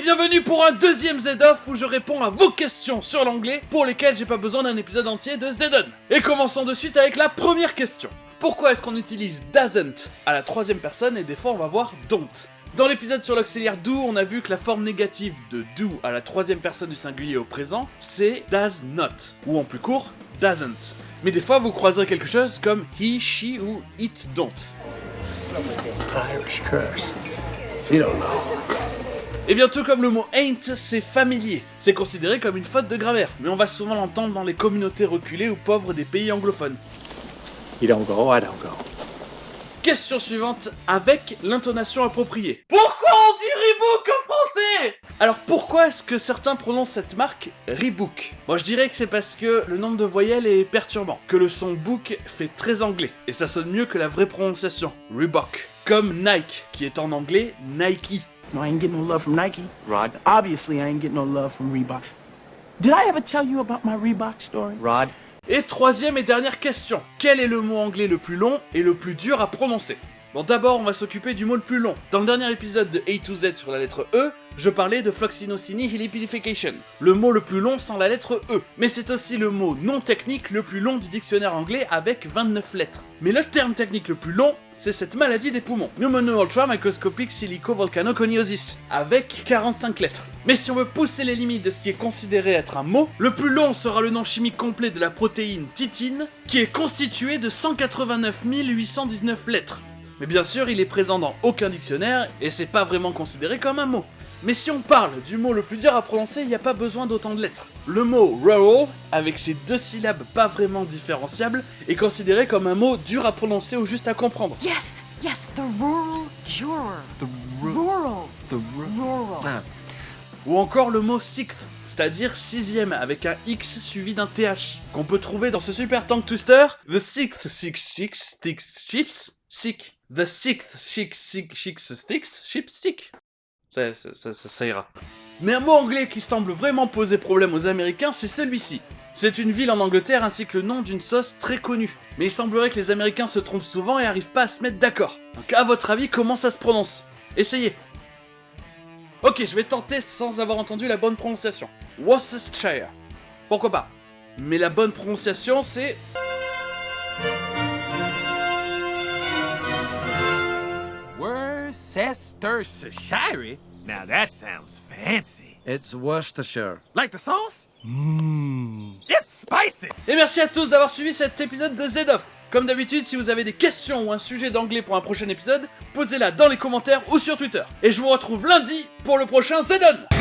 bienvenue pour un deuxième Z-Off où je réponds à vos questions sur l'anglais pour lesquelles j'ai pas besoin d'un épisode entier de Z-On. Et commençons de suite avec la première question. Pourquoi est-ce qu'on utilise doesn't à la troisième personne et des fois on va voir don't? Dans l'épisode sur l'auxiliaire do, on a vu que la forme négative de do à la troisième personne du singulier au présent, c'est does not, ou en plus court, doesn't. Mais des fois vous croiserez quelque chose comme he, she ou it don't. Irish curse. You don't know. Et bien tout comme le mot ain't, c'est familier. C'est considéré comme une faute de grammaire, mais on va souvent l'entendre dans les communautés reculées ou pauvres des pays anglophones. You don't go, I don't go. Question suivante, avec l'intonation appropriée. Pourquoi on dit Reebok en français? Alors pourquoi est-ce que certains prononcent cette marque Reebok? Moi je dirais que c'est parce que le nombre de voyelles est perturbant, que le son book fait très anglais, et ça sonne mieux que la vraie prononciation, Reebok. Comme Nike, qui est en anglais Nike. No, I ain't getting no love from Nike. Rod. Obviously, I ain't getting no love from Reebok. Did I ever tell you about my Reebok story? Rod. Et troisième et dernière question. Quel est le mot anglais le plus long et le plus dur à prononcer? Bon, d'abord, on va s'occuper du mot le plus long. Dans le dernier épisode de A to Z sur la lettre E, je parlais de Floxinocini Hilipidification, le mot le plus long sans la lettre E. Mais c'est aussi le mot non technique le plus long du dictionnaire anglais avec 29 lettres. Mais le terme technique le plus long, c'est cette maladie des poumons, Pneumono Ultra Microscopic Silicovolcanoconiosis, avec 45 lettres. Mais si on veut pousser les limites de ce qui est considéré être un mot, le plus long sera le nom chimique complet de la protéine titine, qui est constituée de 189 819 lettres. Mais bien sûr, il est présent dans aucun dictionnaire, et c'est pas vraiment considéré comme un mot. Mais si on parle du mot le plus dur à prononcer, il n'y a pas besoin d'autant de lettres. Le mot rural, avec ses deux syllabes pas vraiment différenciables, est considéré comme un mot dur à prononcer ou juste à comprendre. Yes, the rural juror. Rural. Ah. Ou encore le mot sixth, c'est-à-dire sixième avec un X suivi d'un TH, qu'on peut trouver dans ce super tongue twister, the sixth chips, sick. The sixth chips stick. Ça ira. Mais un mot anglais qui semble vraiment poser problème aux Américains, c'est celui-ci. C'est une ville en Angleterre ainsi que le nom d'une sauce très connue. Mais il semblerait que les Américains se trompent souvent et arrivent pas à se mettre d'accord. Donc à votre avis, comment ça se prononce? Essayez. Ok, je vais tenter sans avoir entendu la bonne prononciation. Worcestershire. Pourquoi pas? Mais la bonne prononciation, c'est... Worcestershire? Now that sounds fancy. It's Worcestershire. Like the sauce? Mmm. It's spicy! Et merci à tous d'avoir suivi cet épisode de Z-Off. Comme d'habitude, si vous avez des questions ou un sujet d'anglais pour un prochain épisode, posez-la dans les commentaires ou sur Twitter. Et je vous retrouve lundi pour le prochain Z-On.